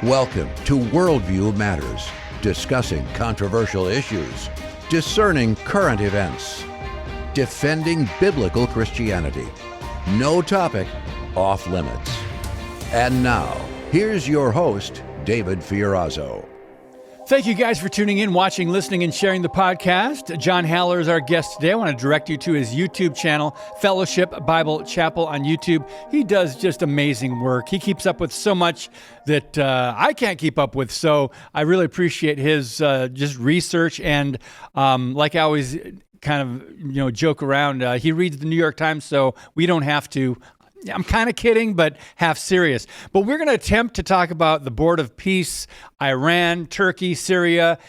Welcome to Worldview Matters, discussing controversial issues, discerning current events, defending biblical Christianity. No topic off limits. And now, here's your host, David Fiorazzo. Thank you guys for tuning in, watching, listening, and sharing the podcast. John Haller is our guest today. I want to direct you to his YouTube channel, Fellowship Bible Chapel on YouTube. He does just amazing work. He keeps up with so much that I can't keep up with. So I really appreciate his just research. And like I always kind of, joke around, he reads the New York Times, so we don't have to. I'm kind of kidding, but half serious. But we're going to attempt to talk about the Board of Peace, Iran, Turkey, Syria,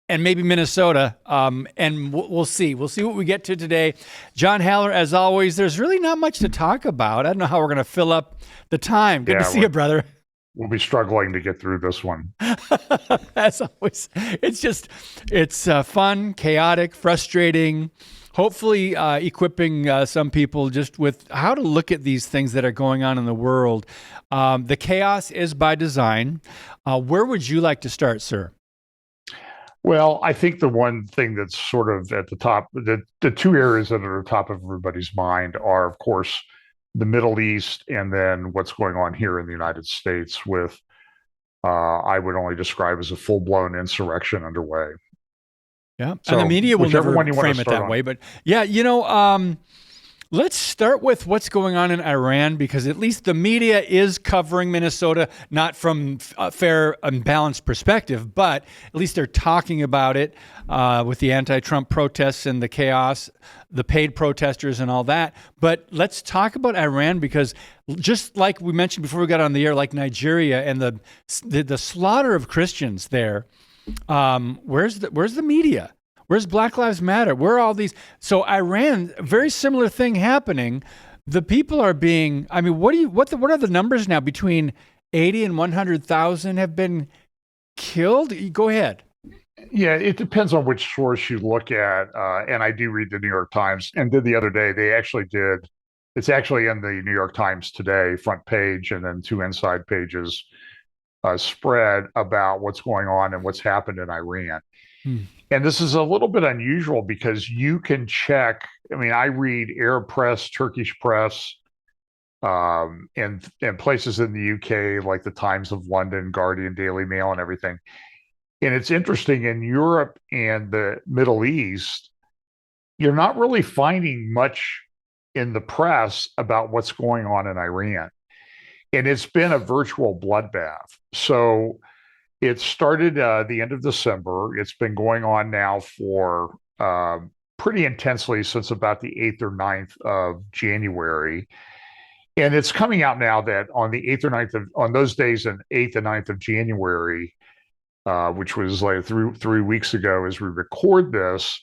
and maybe Minnesota. And we'll see. We'll see what we get to today. John Haller, as always, there's really not much to talk about. I don't know how we're going to fill up the time. Good to see you, brother. We'll be struggling to get through this one. As always, it's fun, chaotic, frustrating. Hopefully equipping some people just with how to look at these things that are going on in the world. The chaos is by design. Where would you like to start, sir? Well, I think the one thing that's sort of at the top, the two areas that are at the top of everybody's mind are, of course, the Middle East and then what's going on here in the United States with, I would only describe as a full-blown insurrection underway. Yeah, so and the media will never frame it that way. But yeah, let's start with what's going on in Iran, because at least the media is covering Minnesota, not from a fair and balanced perspective, but at least they're talking about it with the anti-Trump protests and the chaos, the paid protesters and all that. But let's talk about Iran, because just like we mentioned before we got on the air, like Nigeria and the slaughter of Christians there. Where's the media? Where's Black Lives Matter? Where are all these? So Iran, very similar thing happening. The people are being, what are the numbers now? Between 80 and 100,000 have been killed? Go ahead. Yeah, it depends on which source you look at. And I do read the New York Times, and did the other day, it's actually in the New York Times today, front page, and then two inside pages spread about what's going on and what's happened in Iran. And this is a little bit unusual because you can check. I read Arab press, Turkish press, and places in the UK like the Times of London, Guardian, Daily Mail, and everything. And it's interesting, in Europe and the Middle East, you're not really finding much in the press about what's going on in Iran. And it's been a virtual bloodbath. So it started the end of December. It's been going on now for pretty intensely since about the 8th or 9th of January. And it's coming out now that on the 8th or 9th on those days, in 8th and 9th of January, which was like 3 weeks ago as we record this,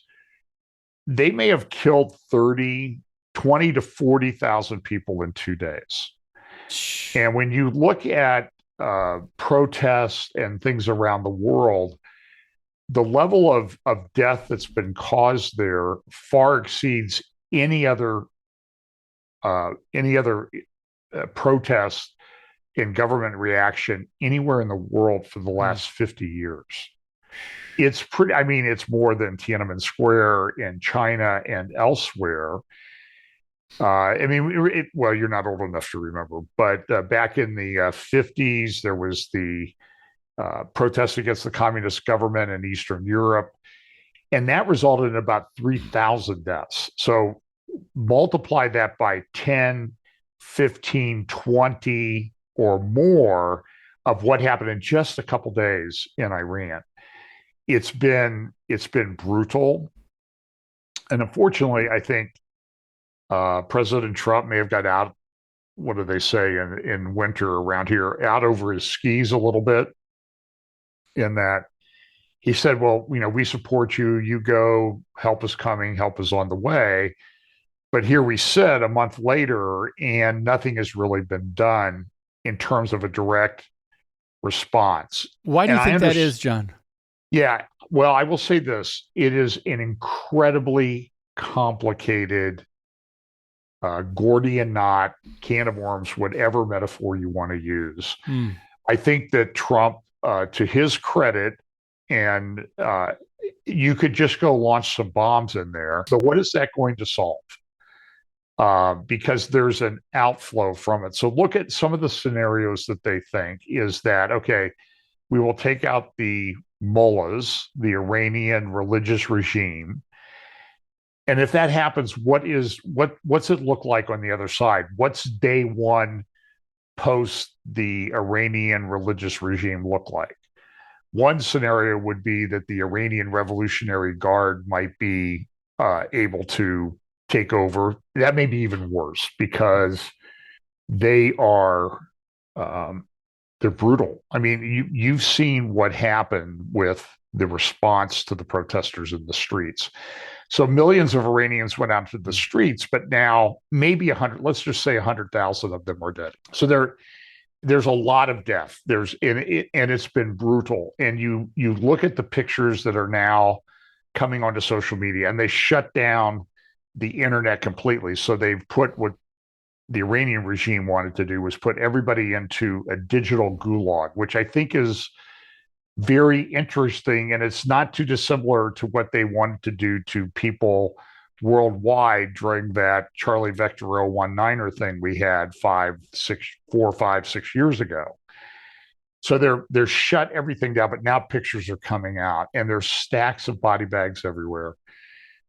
they may have killed 20 to 40,000 people in 2 days. And when you look at protests and things around the world, the level of death that's been caused there far exceeds any other protest and government reaction anywhere in the world for the last 50 years. It's it's more than Tiananmen Square in China and elsewhere. You're not old enough to remember, but back in the 50s, there was the protest against the communist government in Eastern Europe, and that resulted in about 3,000 deaths. So multiply that by 10, 15, 20 or more of what happened in just a couple days in Iran. It's been brutal. And unfortunately, I think President Trump may have got out, what do they say in winter around here, out over his skis a little bit, in that he said, well, we support you. You go, help is coming, help is on the way. But here we sit a month later, and nothing has really been done in terms of a direct response. Why do you think that is, John? Yeah, well, I will say this. It is an incredibly complicated Gordian knot, can of worms, whatever metaphor you want to use. I think that Trump, to his credit, and you could just go launch some bombs in there. But what is that going to solve? Because there's an outflow from it. So look at some of the scenarios that they think is that, okay, we will take out the mullahs, the Iranian religious regime. And if that happens, what's it look like on the other side? What's day one post the Iranian religious regime look like? One scenario would be that the Iranian Revolutionary Guard might be able to take over. That may be even worse because they are they're brutal. I mean, you've seen what happened with the response to the protesters in the streets. So millions of Iranians went out to the streets, but now maybe 100, let's just say 100,000 of them are dead. So there's a lot of death. And it's been brutal. And you look at the pictures that are now coming onto social media, and they shut down the internet completely. So they've put what the Iranian regime wanted to do was put everybody into a digital gulag, which I think is very interesting. And it's not too dissimilar to what they wanted to do to people worldwide during that Charlie Vector 019er thing we had 4, 5, 6 years ago. So they're shut everything down, but now pictures are coming out and there's stacks of body bags everywhere.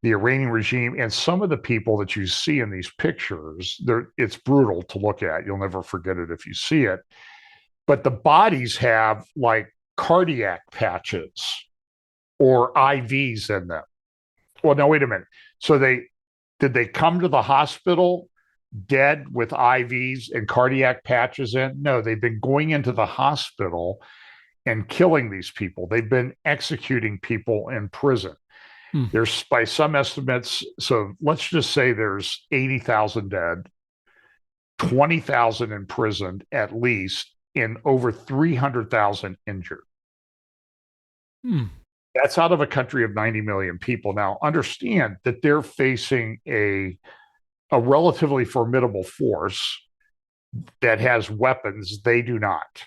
The Iranian regime and some of the people that you see in these pictures, it's brutal to look at. You'll never forget it if you see it. But the bodies have like cardiac patches or IVs in them. Well, no, wait a minute. So did they come to the hospital dead with IVs and cardiac patches in? No, they've been going into the hospital and killing these people. They've been executing people in prison. There's, by some estimates, so let's just say there's 80,000 dead, 20,000 imprisoned at least, and over 300,000 injured. That's out of a country of 90 million people. Now, understand that they're facing a relatively formidable force that has weapons. They do not.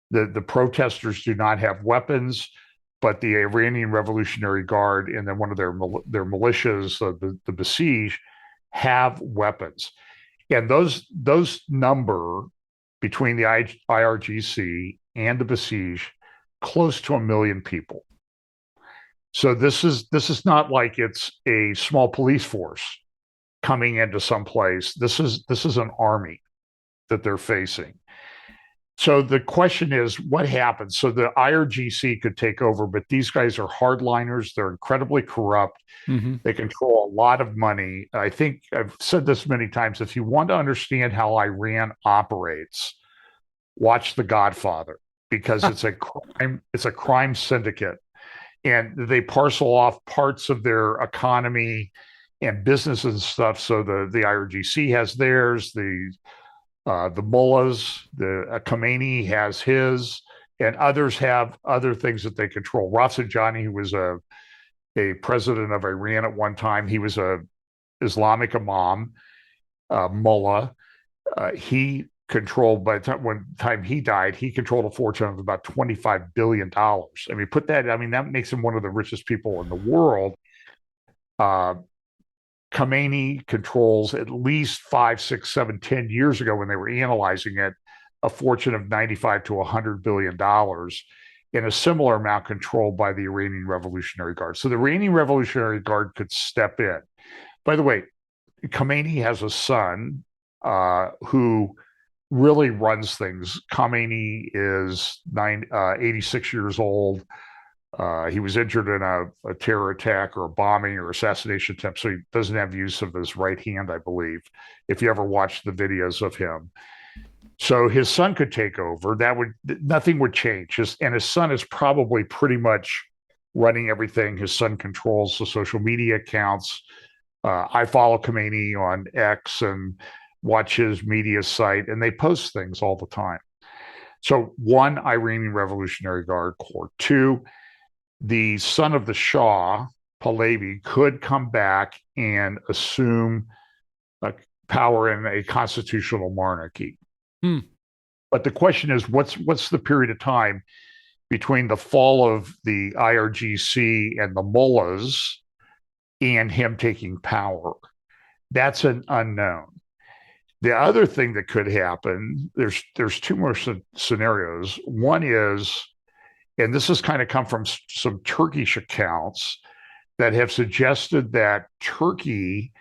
The protesters do not have weapons, but the Iranian Revolutionary Guard and then one of their militias, the Basij, have weapons. And those number between the IRGC and the Basij close to 1 million people. So this is not like it's a small police force coming into some place. This is an army that they're facing. So the question is, what happens? So the IRGC could take over, but these guys are hardliners. They're incredibly corrupt. They control a lot of money. I think I've said this many times. If you want to understand how Iran operates, watch The Godfather, because it's a crime syndicate. And they parcel off parts of their economy and business and stuff. So the IRGC has theirs, the mullahs, the Khomeini has his, and others have other things that they control. Rafsanjani, who was a president of Iran at one time, he was a Islamic imam, mullah. He controlled, by the time he died, he controlled a fortune of about $25 billion. I mean, that makes him one of the richest people in the world. Khomeini controls, at least 5, 6, 7, 10 years ago when they were analyzing it, a fortune of $95 to $100 billion, and a similar amount controlled by the Iranian Revolutionary Guard. So the Iranian Revolutionary Guard could step in. By the way, Khomeini has a son who really runs things. Khomeini is 86 years old. He was injured in a terror attack or a bombing or assassination attempt, so he doesn't have use of his right hand, I believe, if you ever watched the videos of him. So his son could take over. Nothing would change. And his son is probably pretty much running everything. His son controls the social media accounts. I follow Khomeini on X and watch his media site, and they post things all the time. So 1, Iranian Revolutionary Guard Corps. 2, the son of the Shah, Pahlavi, could come back and assume power in a constitutional monarchy. But the question is, what's the period of time between the fall of the IRGC and the mullahs and him taking power? That's an unknown. The other thing that could happen, there's two more scenarios. One is, and this has kind of come from some Turkish accounts that have suggested that Turkey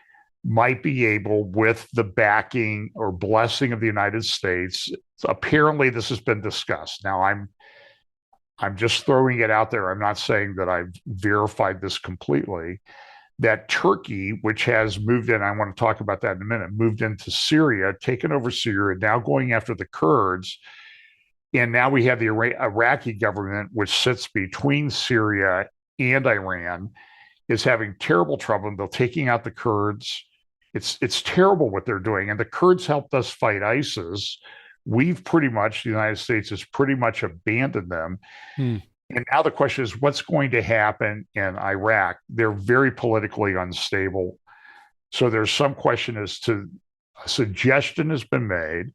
might be able, with the backing or blessing of the United States, apparently this has been discussed. Now, I'm just throwing it out there. I'm not saying that I've verified this completely, that Turkey, which has moved in, I want to talk about that in a minute, moved into Syria, taken over Syria, now going after the Kurds. And now we have the Iraqi government, which sits between Syria and Iran, is having terrible trouble. They're taking out the Kurds. It's terrible what they're doing. And the Kurds helped us fight ISIS. The United States has pretty much abandoned them. And now the question is, what's going to happen in Iraq? They're very politically unstable. So there's some question as to, a suggestion has been made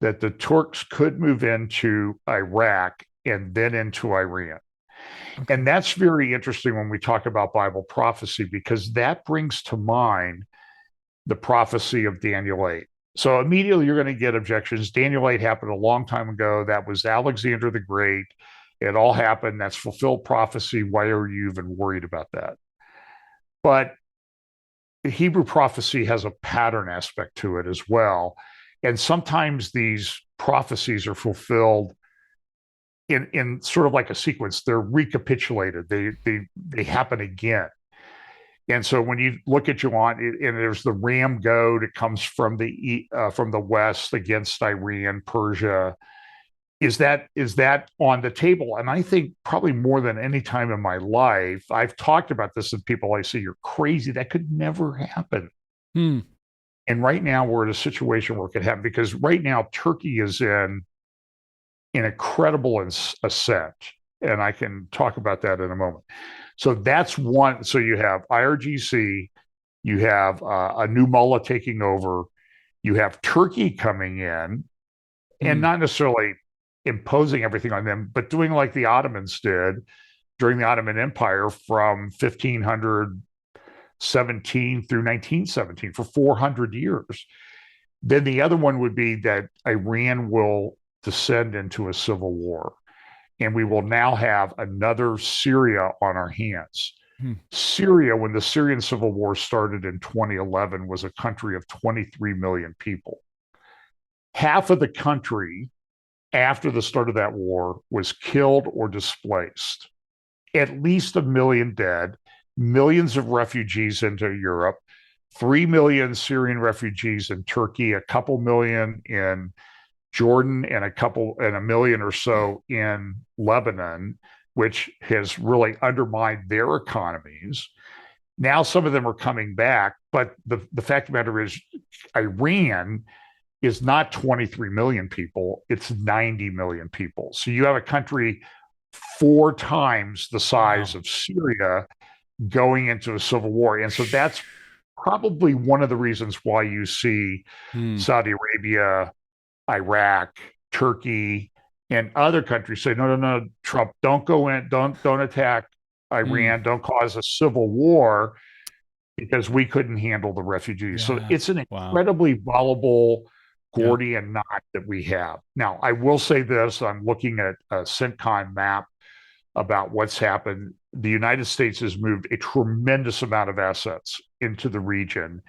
that the Turks could move into Iraq and then into Iran. Okay. And that's very interesting when we talk about Bible prophecy, because that brings to mind the prophecy of Daniel 8. So immediately you're going to get objections. Daniel 8 happened a long time ago. That was Alexander the Great. It all happened. That's fulfilled prophecy. Why are you even worried about that? But Hebrew prophecy has a pattern aspect to it as well. And sometimes these prophecies are fulfilled in sort of like a sequence. They're recapitulated. They happen again. And so when you look at and there's the ram goad, it comes from the west against Iran, Persia. Is that on the table? And I think probably more than any time in my life, I've talked about this with people. I say, you're crazy. That could never happen. And right now we're in a situation where it could happen, because right now Turkey is in an incredible ascent. And I can talk about that in a moment. So that's one. So you have IRGC, you have a new mullah taking over, you have Turkey coming in, and not necessarily imposing everything on them, but doing like the Ottomans did during the Ottoman Empire from 1517 through 1917 for 400 years. Then the other one would be that Iran will descend into a civil war, and we will now have another Syria on our hands. Syria, when the Syrian civil war started in 2011, was a country of 23 million people. Half of the country after the start of that war was killed or displaced. At least 1 million dead, millions of refugees into Europe, 3 million Syrian refugees in Turkey, a couple million in Jordan, and a million or so in Lebanon, which has really undermined their economies. Now some of them are coming back, but the fact of the matter is, Iran is not 23 million people, it's 90 million people. So you have a country 4 times the size of Syria going into a civil war. And so that's probably one of the reasons why you see Saudi Arabia, Iraq, Turkey, and other countries say, no, Trump, don't go in, don't attack Iran, don't cause a civil war, because we couldn't handle the refugees. So it's an incredibly volatile Gordian knot that we have. Now, I will say this, I'm looking at a CENTCOM map about what's happened. The United States has moved a tremendous amount of assets into the region.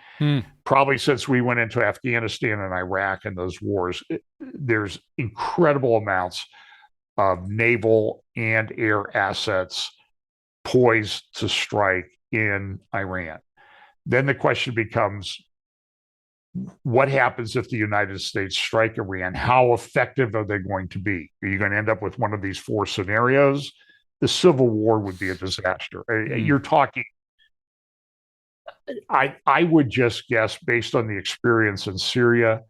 Probably since we went into Afghanistan and Iraq and those wars, there's incredible amounts of naval and air assets poised to strike in Iran. Then the question becomes, what happens if the United States strike Iran? How effective are they going to be? Are you going to end up with one of these 4 scenarios? The civil war would be a disaster. You're talking, I would just guess, based on the experience in Syria,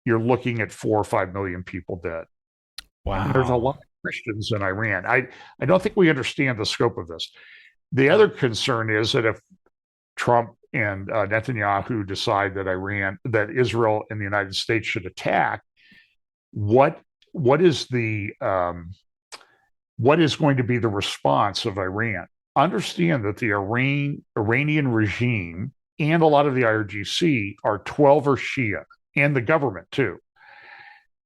you're looking at 4 or 5 million people dead. Wow. And there's a lot of Christians in Iran. I don't think we understand the scope of this. The other concern is that if Trump and Netanyahu decide that Israel and the United States should attack, what what is going to be the response of Iran? Understand that the Iranian regime and a lot of the IRGC are 12er Shia, and the government too.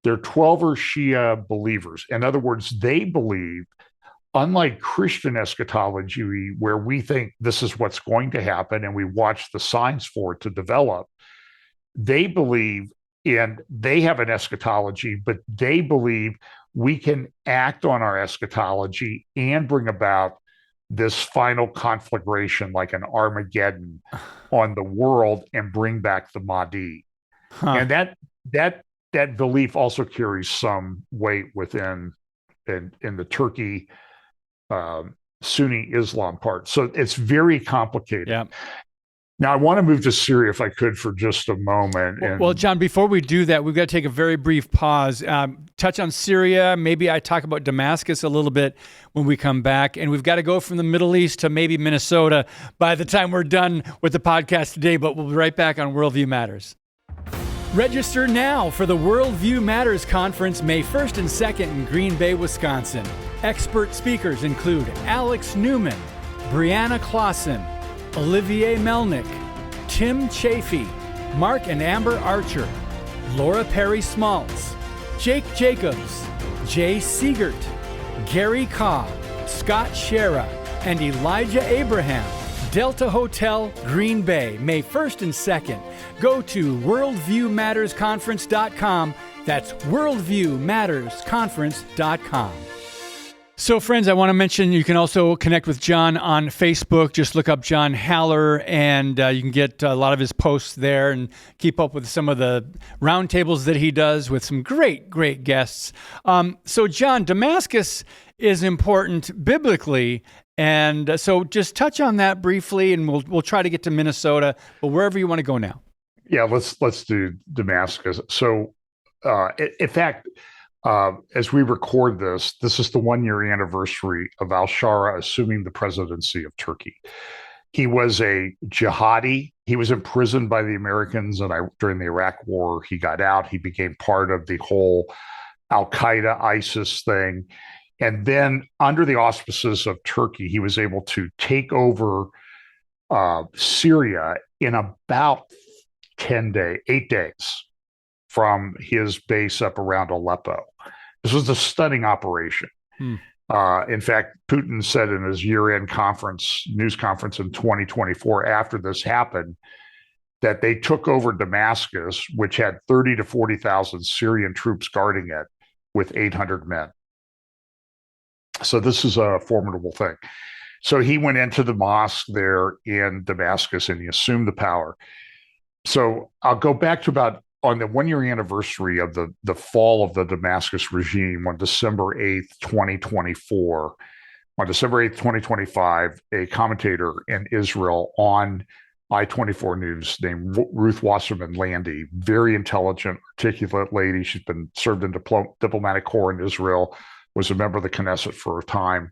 They're 12er Shia believers. In other words, they believe, unlike Christian eschatology, where we think this is what's going to happen and we watch the signs for it to develop, they believe, and they have an eschatology, but they believe we can act on our eschatology and bring about this final conflagration, like an Armageddon, on the world and bring back the Mahdi. And that belief also carries some weight within in the Turkey Sunni Islam part. So it's very complicated. Yeah. Now, I want to move to Syria, if I could, for just a moment. Well, John, before we do that, we've got to take a very brief pause, touch on Syria. Maybe I talk about Damascus a little bit when we come back. And we've got to go from the Middle East to maybe Minnesota by the time we're done with the podcast today. But we'll be right back on Worldview Matters. Register now for the Worldview Matters Conference, May 1st and 2nd in Green Bay, Wisconsin. Expert speakers include Alex Newman, Brianna Clausen, Olivier Melnick, Tim Chafee, Mark and Amber Archer, Laura Perry Smaltz, Jake Jacobs, Jay Siegert, Gary Kaw, Scott Shera, and Elijah Abraham. Delta Hotel, Green Bay, May 1st and 2nd. Go to worldviewmattersconference.com. That's worldviewmattersconference.com. So, friends, I want to mention you can also connect with John on Facebook. Just look up John Haller, and you can get a lot of his posts there and keep up with some of the roundtables that he does with some great, great guests. So, John, Damascus is important biblically, and so just touch on that briefly, and we'll try to get to Minnesota, but wherever you want to go now. Yeah, let's do Damascus. So, in fact, as we record this is the 1-year anniversary of al-Shara assuming the presidency of Turkey. He was a jihadi. He was imprisoned by the Americans during the Iraq War. He got out. He became part of the whole Al-Qaeda, ISIS thing. And then under the auspices of Turkey, he was able to take over Syria in about 8 days from his base up around Aleppo. This was a stunning operation. In fact, Putin said in his year-end news conference in 2024, after this happened, that they took over Damascus, which had 30 to 40,000 Syrian troops guarding it, with 800 men. So this is a formidable thing. So he went into the mosque there in Damascus and he assumed the power. So I'll go back to on the 1-year anniversary of the fall of the Damascus regime on December 8th, 2024. On December 8th, 2025, a commentator in Israel on I-24 News named Ruth Wasserman Landy, very intelligent, articulate lady. She's been served in diplomatic corps in Israel, was a member of the Knesset for a time.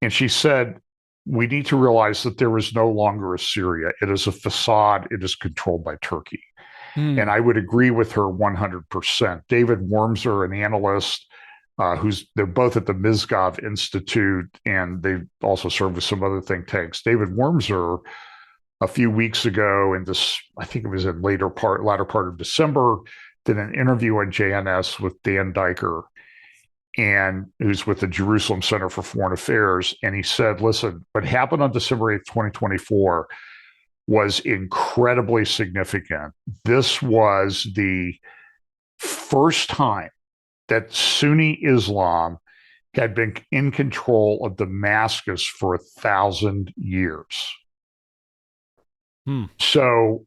And she said, we need to realize that there is no longer a Syria. It is a facade. It is controlled by Turkey. And I would agree with her 100%. David Wormser, an analyst, they're both at the Mizgov Institute, and they also serve with some other think tanks. David Wormser, a few weeks ago, I think it was in latter part of December, did an interview on JNS with Dan Diker, and who's with the Jerusalem Center for Foreign Affairs. And he said, listen, what happened on December 8th, 2024 was incredibly significant. This was the first time that Sunni Islam had been in control of Damascus for 1,000 years. So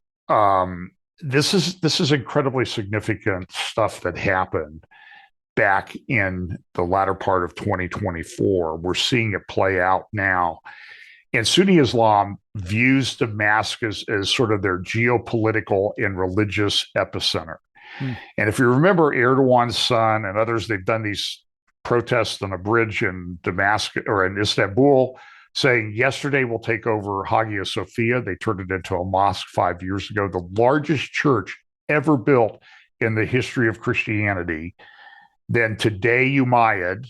this is incredibly significant stuff that happened back in the latter part of 2024. We're seeing it play out now. And Sunni Islam views Damascus as sort of their geopolitical and religious epicenter. And if you remember Erdogan's son and others, they've done these protests on a bridge in Damascus or in Istanbul saying, yesterday we'll take over Hagia Sophia. They turned it into a mosque 5 years ago, the largest church ever built in the history of Christianity. then today Umayyad,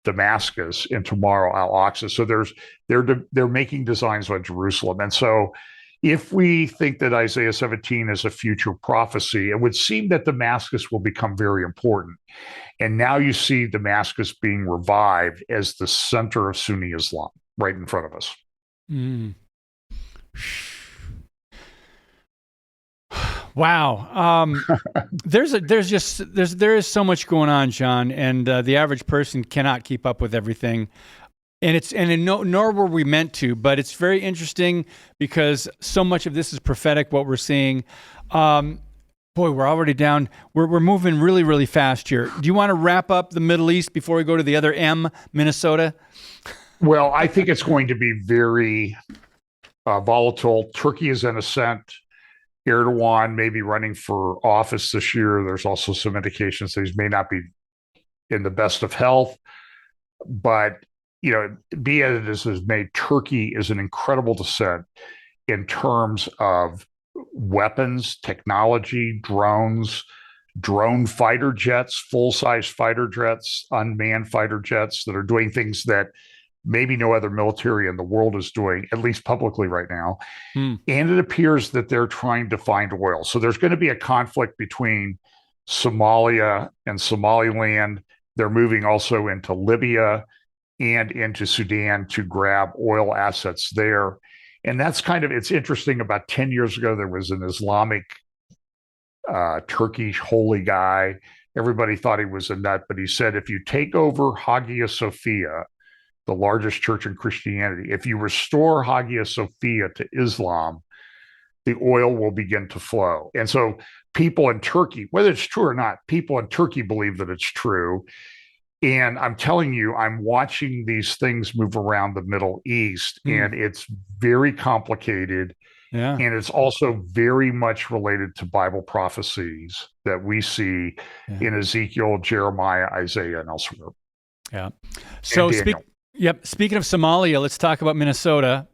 Damascus, and tomorrow Al-Aqsa. So they're making designs on Jerusalem. And so if we think that Isaiah 17 is a future prophecy, it would seem that Damascus will become very important. And now you see Damascus being revived as the center of Sunni Islam right in front of us. Mm. Wow. There is so much going on, John, and the average person cannot keep up with everything. Nor were we meant to, but it's very interesting because so much of this is prophetic, what we're seeing. Boy, we're already down. We're moving really, really fast here. Do you want to wrap up the Middle East before we go to the other M, Minnesota? Well, I think it's going to be very volatile. Turkey is in ascent. Erdogan may be running for office this year. There's also some indications that he may not be in the best of health. But, be as it is made, Turkey is an incredible descent in terms of weapons, technology, drones, drone fighter jets, full-size fighter jets, unmanned fighter jets that are doing things that maybe no other military in the world is doing, at least publicly right now. And it appears that they're trying to find oil. So there's going to be a conflict between Somalia and Somaliland. They're moving also into Libya and into Sudan to grab oil assets there. And that's it's interesting. About 10 years ago, there was an Islamic Turkish holy guy. Everybody thought he was a nut, but he said, if you take over Hagia Sophia, the largest church in Christianity, if you restore Hagia Sophia to Islam, the oil will begin to flow. And so people in Turkey, whether it's true or not, people in Turkey believe that it's true. And I'm telling you, I'm watching these things move around the Middle East, and it's very complicated. Yeah. And it's also very much related to Bible prophecies that we see in Ezekiel, Jeremiah, Isaiah, and elsewhere. Yeah. So speaking of Somalia, let's talk about Minnesota.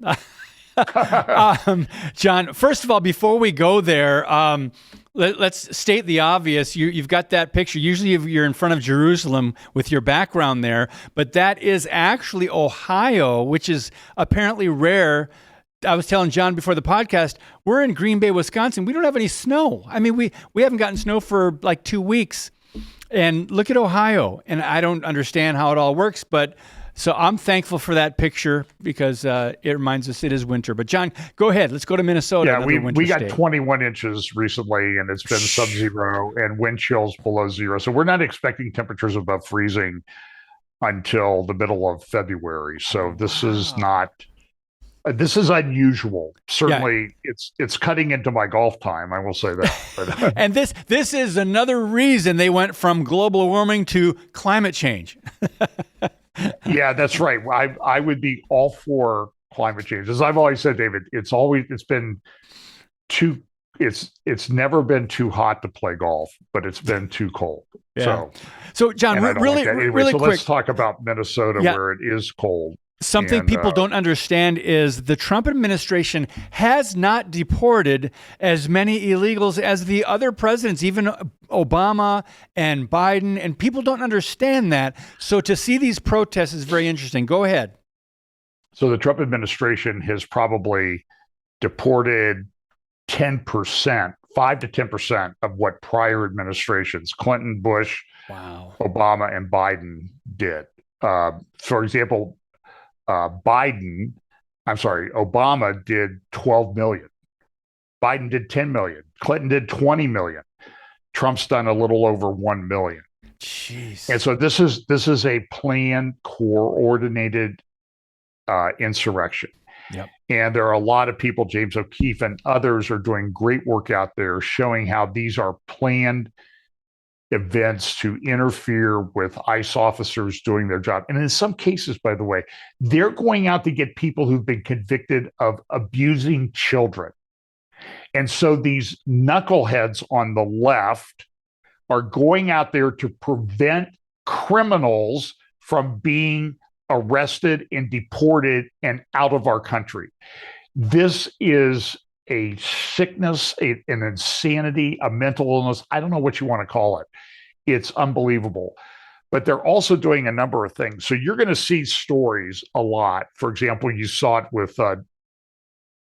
John, first of all, before we go there, let's state the obvious. You've got that picture. Usually you're in front of Jerusalem with your background there, but that is actually Ohio, which is apparently rare. I was telling John before the podcast, we're in Green Bay, Wisconsin. We don't have any snow. I mean, we haven't gotten snow for like 2 weeks. And look at Ohio. And I don't understand how it all works, but so I'm thankful for that picture because it reminds us it is winter. But John, go ahead. Let's go to Minnesota. Yeah, we got 21 inches recently, and it's been sub-zero and wind chills below zero. So we're not expecting temperatures above freezing until the middle of February. So this is not. This is unusual. Certainly, it's cutting into my golf time. I will say that. And this is another reason they went from global warming to climate change. Yeah, that's right. I would be all for climate change. As I've always said, David, it's never been too hot to play golf, but it's been too cold. Yeah. So John, really quick. Let's talk about Minnesota, where it is cold. Something people don't understand is the Trump administration has not deported as many illegals as the other presidents, even Obama and Biden, and people don't understand that. So to see these protests is very interesting. Go ahead. So the Trump administration has probably deported 10%, 5 to 10% of what prior administrations, Clinton, Bush, Obama, and Biden did. For example, Obama did 12 million. Biden did 10 million. Clinton did 20 million. Trump's done a little over 1 million. Jeez. And so this is a planned, coordinated insurrection. Yep. And there are a lot of people, James O'Keefe and others, are doing great work out there showing how these are planned events to interfere with ICE officers doing their job. And in some cases, by the way, they're going out to get people who've been convicted of abusing children. And so these knuckleheads on the left are going out there to prevent criminals from being arrested and deported and out of our country. This is a sickness, an insanity, a mental illness. I don't know what you want to call it. It's unbelievable. but they're also doing a number of things. So you're going to see stories a lot. For example, you saw it with,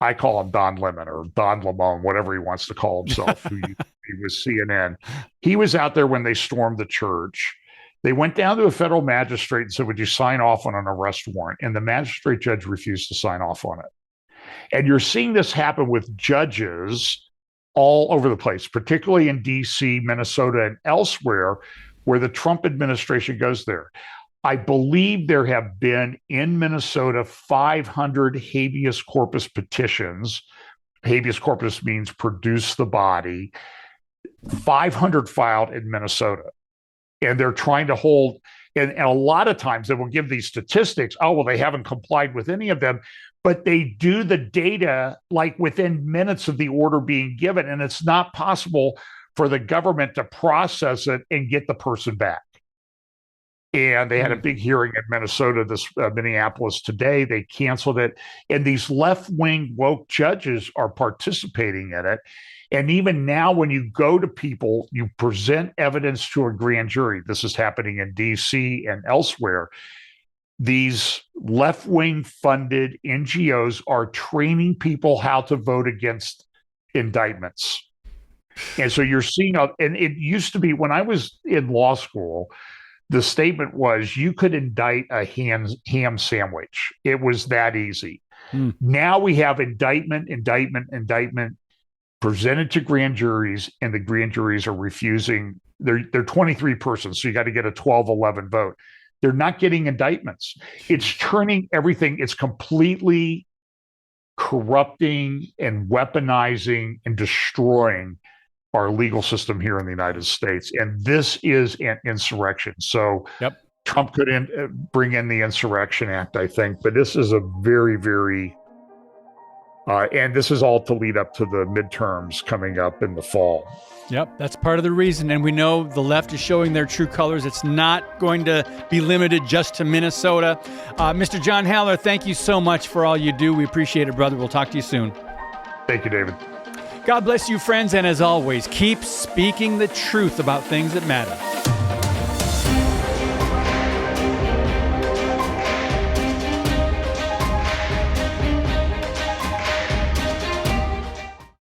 I call him Don Lemon or Don Lemon, whatever he wants to call himself, he was CNN. He was out there when they stormed the church. They went down to a federal magistrate and said, would you sign off on an arrest warrant? And the magistrate judge refused to sign off on it. And you're seeing this happen with judges all over the place, particularly in D.C., Minnesota, and elsewhere, where the Trump administration goes there. I believe there have been in Minnesota 500 habeas corpus petitions. Habeas corpus means produce the body. 500 filed in Minnesota. And they're trying to hold, and a lot of times they will give these statistics. Oh, well, they haven't complied with any of them, but they do the data like within minutes of the order being given. And it's not possible for the government to process it and get the person back. And they had a big hearing in Minnesota, Minneapolis today. They canceled it. And these left-wing woke judges are participating in it. And even now, when you go to people, you present evidence to a grand jury. This is happening in D.C. and elsewhere. These left-wing funded NGOs are training people how to vote against indictments. And so you're seeing, and it used to be when I was in law school, the statement was you could indict a ham sandwich. It was that easy. Now we have indictment presented to grand juries, and the grand juries are refusing. They're 23 persons, so you got to get a 12-11 vote. They're not getting indictments. It's turning everything. It's completely corrupting and weaponizing and destroying our legal system here in the United States. And this is an insurrection. So Trump could bring in the Insurrection Act, I think, but this is a very, very and this is all to lead up to the midterms coming up in the fall. Yep, that's part of the reason. And we know the left is showing their true colors. It's not going to be limited just to Minnesota. Mr. John Haller, thank you so much for all you do. We appreciate it, brother. We'll talk to you soon. Thank you, David. God bless you, friends. And as always, keep speaking the truth about things that matter.